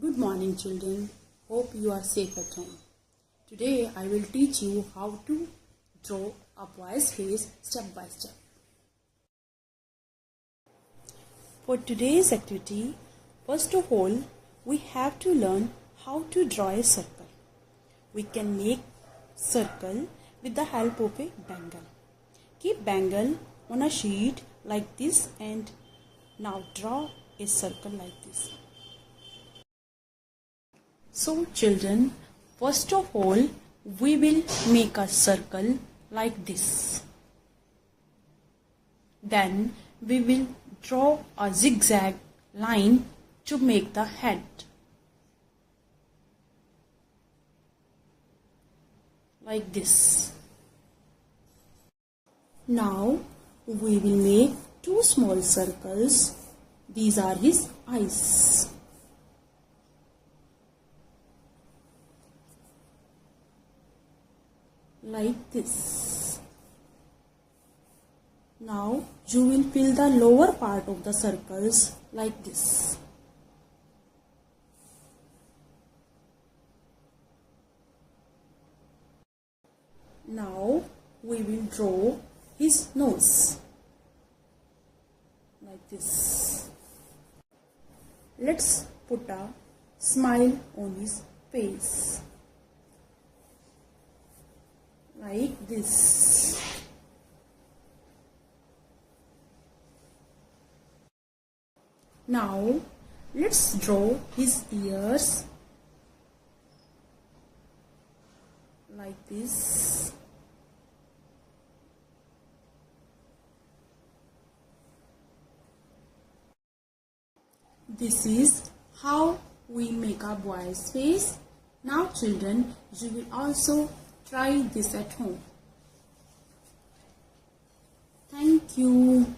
Good morning, children. Hope you are safe at home. Today I will teach you how to draw a boy's face step by step. For today's activity, first of all, we have to learn how to draw a circle. We can make circle with the help of a bangle. Keep bangle on a sheet like this and now draw a circle like this. So children, first of all, we will make a circle like this. Then we will draw a zigzag line to make the head. Like this. Now we will make two small circles. These are his eyes. Like this. Now you will fill the lower part of the circles like this. Now we will draw his nose like this. Let's put a smile on his face. Like this. Now let's draw his ears like this. This is how we make a boy's face. Now children, you will also try this at home. Thank you.